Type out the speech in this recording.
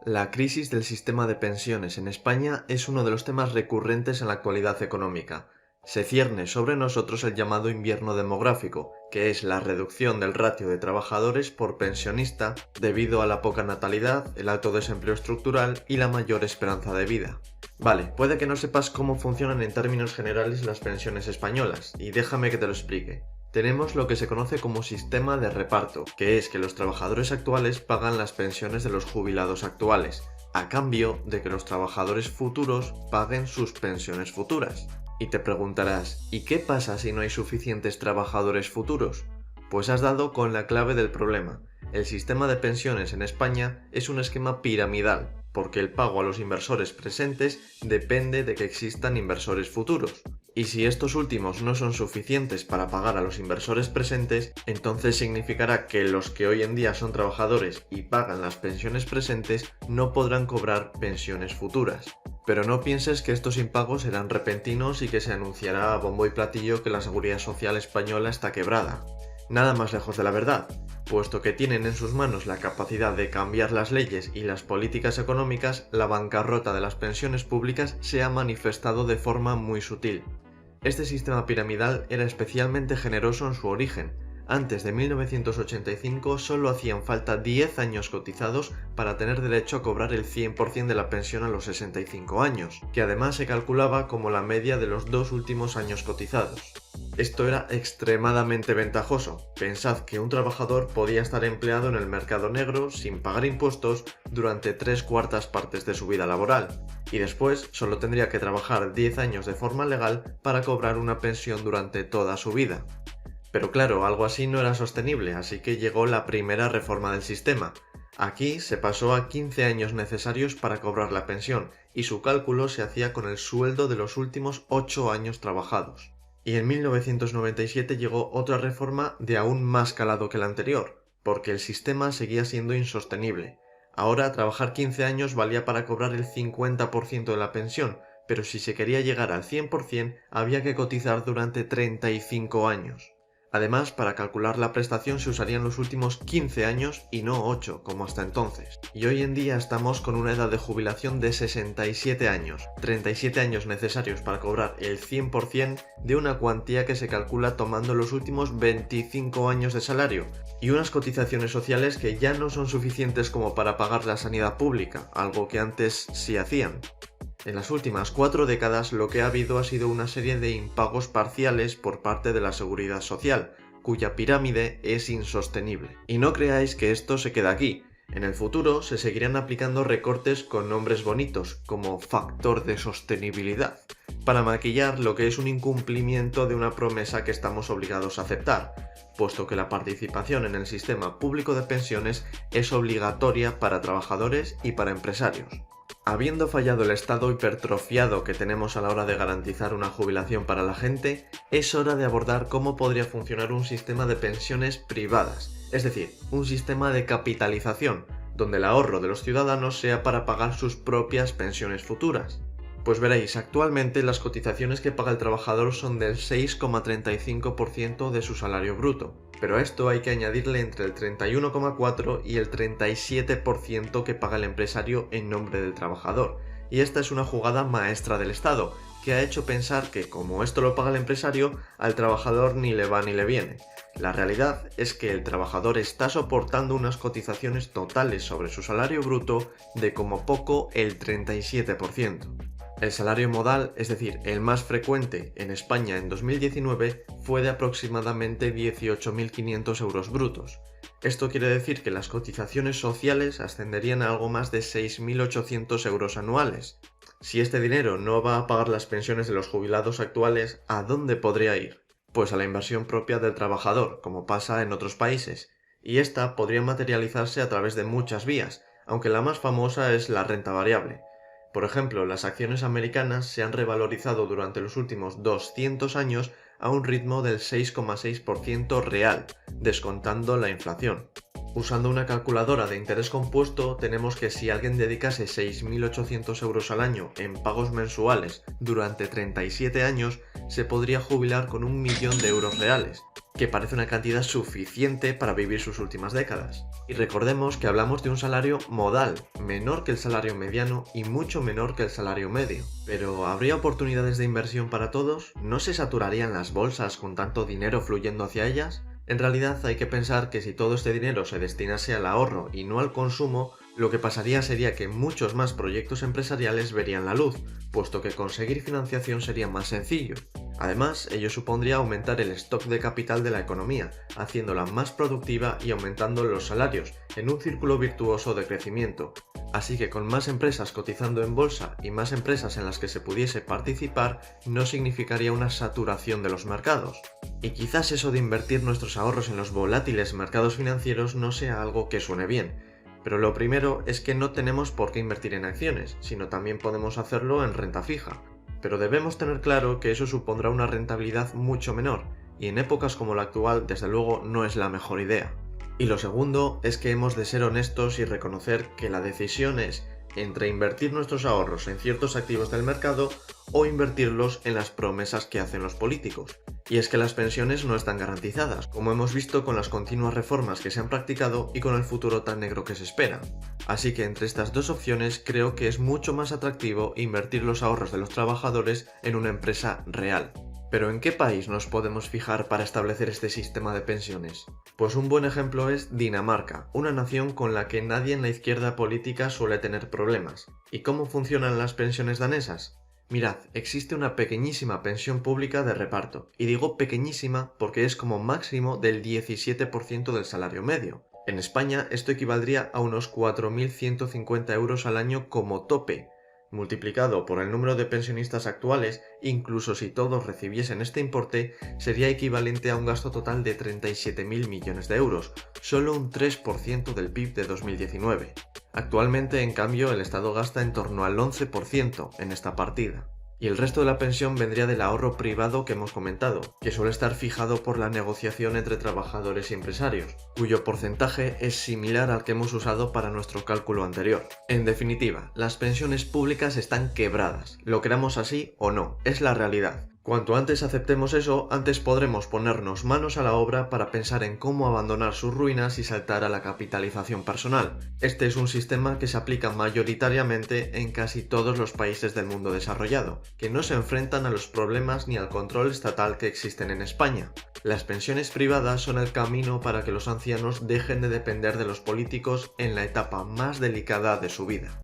La crisis del sistema de pensiones en España es uno de los temas recurrentes en la actualidad económica. Se cierne sobre nosotros el llamado invierno demográfico, que es la reducción del ratio de trabajadores por pensionista debido a la poca natalidad, el alto desempleo estructural y la mayor esperanza de vida. Vale, puede que no sepas cómo funcionan en términos generales las pensiones españolas, y déjame que te lo explique. Tenemos lo que se conoce como sistema de reparto, que es que los trabajadores actuales pagan las pensiones de los jubilados actuales, a cambio de que los trabajadores futuros paguen sus pensiones futuras. Y te preguntarás, ¿y qué pasa si no hay suficientes trabajadores futuros? Pues has dado con la clave del problema. El sistema de pensiones en España es un esquema piramidal, porque el pago a los inversores presentes depende de que existan inversores futuros. Y si estos últimos no son suficientes para pagar a los inversores presentes, entonces significará que los que hoy en día son trabajadores y pagan las pensiones presentes no podrán cobrar pensiones futuras. Pero no pienses que estos impagos serán repentinos y que se anunciará a bombo y platillo que la Seguridad Social española está quebrada. Nada más lejos de la verdad, puesto que tienen en sus manos la capacidad de cambiar las leyes y las políticas económicas, la bancarrota de las pensiones públicas se ha manifestado de forma muy sutil. Este sistema piramidal era especialmente generoso en su origen. Antes de 1985 solo hacían falta 10 años cotizados para tener derecho a cobrar el 100% de la pensión a los 65 años, que además se calculaba como la media de los 2 últimos años cotizados. Esto era extremadamente ventajoso. Pensad que un trabajador podía estar empleado en el mercado negro sin pagar impuestos durante 3/4 partes de su vida laboral, y después solo tendría que trabajar 10 años de forma legal para cobrar una pensión durante toda su vida. Pero claro, algo así no era sostenible, así que llegó la primera reforma del sistema. Aquí se pasó a 15 años necesarios para cobrar la pensión, y su cálculo se hacía con el sueldo de los últimos 8 años trabajados. Y en 1997 llegó otra reforma de aún más calado que la anterior, porque el sistema seguía siendo insostenible. Ahora trabajar 15 años valía para cobrar el 50% de la pensión, pero si se quería llegar al 100% había que cotizar durante 35 años. Además, para calcular la prestación se usarían los últimos 15 años y no 8, como hasta entonces. Y hoy en día estamos con una edad de jubilación de 67 años, 37 años necesarios para cobrar el 100% de una cuantía que se calcula tomando los últimos 25 años de salario, y unas cotizaciones sociales que ya no son suficientes como para pagar la sanidad pública, algo que antes sí hacían. En las últimas 4 décadas lo que ha habido ha sido una serie de impagos parciales por parte de la Seguridad Social, cuya pirámide es insostenible. Y no creáis que esto se queda aquí. En el futuro se seguirán aplicando recortes con nombres bonitos, como factor de sostenibilidad, para maquillar lo que es un incumplimiento de una promesa que estamos obligados a aceptar, puesto que la participación en el sistema público de pensiones es obligatoria para trabajadores y para empresarios. Habiendo fallado el estado hipertrofiado que tenemos a la hora de garantizar una jubilación para la gente, es hora de abordar cómo podría funcionar un sistema de pensiones privadas, es decir, un sistema de capitalización, donde el ahorro de los ciudadanos sea para pagar sus propias pensiones futuras. Pues veréis, actualmente las cotizaciones que paga el trabajador son del 6,35% de su salario bruto, pero a esto hay que añadirle entre el 31,4% y el 37% que paga el empresario en nombre del trabajador, y esta es una jugada maestra del Estado, que ha hecho pensar que como esto lo paga el empresario, al trabajador ni le va ni le viene. La realidad es que el trabajador está soportando unas cotizaciones totales sobre su salario bruto de como poco el 37%. El salario modal, es decir, el más frecuente en España en 2019, fue de aproximadamente 18.500 euros brutos. Esto quiere decir que las cotizaciones sociales ascenderían a algo más de 6.800 euros anuales. Si este dinero no va a pagar las pensiones de los jubilados actuales, ¿a dónde podría ir? Pues a la inversión propia del trabajador, como pasa en otros países, y esta podría materializarse a través de muchas vías, aunque la más famosa es la renta variable. Por ejemplo, las acciones americanas se han revalorizado durante los últimos 200 años a un ritmo del 6,6% real, descontando la inflación. Usando una calculadora de interés compuesto, tenemos que si alguien dedicase 6.800 euros al año en pagos mensuales durante 37 años, se podría jubilar con 1.000.000 de euros reales, que parece una cantidad suficiente para vivir sus últimas décadas. Y recordemos que hablamos de un salario modal, menor que el salario mediano y mucho menor que el salario medio. Pero ¿habría oportunidades de inversión para todos? ¿No se saturarían las bolsas con tanto dinero fluyendo hacia ellas? En realidad hay que pensar que si todo este dinero se destinase al ahorro y no al consumo, lo que pasaría sería que muchos más proyectos empresariales verían la luz, puesto que conseguir financiación sería más sencillo. Además, ello supondría aumentar el stock de capital de la economía, haciéndola más productiva y aumentando los salarios, en un círculo virtuoso de crecimiento. Así que con más empresas cotizando en bolsa y más empresas en las que se pudiese participar, no significaría una saturación de los mercados. Y quizás eso de invertir nuestros ahorros en los volátiles mercados financieros no sea algo que suene bien, pero lo primero es que no tenemos por qué invertir en acciones, sino también podemos hacerlo en renta fija. Pero debemos tener claro que eso supondrá una rentabilidad mucho menor, y en épocas como la actual desde luego no es la mejor idea. Y lo segundo es que hemos de ser honestos y reconocer que la decisión es entre invertir nuestros ahorros en ciertos activos del mercado o invertirlos en las promesas que hacen los políticos. Y es que las pensiones no están garantizadas, como hemos visto con las continuas reformas que se han practicado y con el futuro tan negro que se espera. Así que entre estas dos opciones creo que es mucho más atractivo invertir los ahorros de los trabajadores en una empresa real. Pero ¿en qué país nos podemos fijar para establecer este sistema de pensiones? Pues un buen ejemplo es Dinamarca, una nación con la que nadie en la izquierda política suele tener problemas. ¿Y cómo funcionan las pensiones danesas? Mirad, existe una pequeñísima pensión pública de reparto, y digo pequeñísima porque es como máximo del 17% del salario medio. En España esto equivaldría a unos 4.150 euros al año como tope. Multiplicado por el número de pensionistas actuales, incluso si todos recibiesen este importe, sería equivalente a un gasto total de 37.000 millones de euros, solo un 3% del PIB de 2019. Actualmente, en cambio, el Estado gasta en torno al 11% en esta partida. Y el resto de la pensión vendría del ahorro privado que hemos comentado, que suele estar fijado por la negociación entre trabajadores y empresarios, cuyo porcentaje es similar al que hemos usado para nuestro cálculo anterior. En definitiva, las pensiones públicas están quebradas, lo queramos así o no, es la realidad. Cuanto antes aceptemos eso, antes podremos ponernos manos a la obra para pensar en cómo abandonar sus ruinas y saltar a la capitalización personal. Este es un sistema que se aplica mayoritariamente en casi todos los países del mundo desarrollado, que no se enfrentan a los problemas ni al control estatal que existen en España. Las pensiones privadas son el camino para que los ancianos dejen de depender de los políticos en la etapa más delicada de su vida.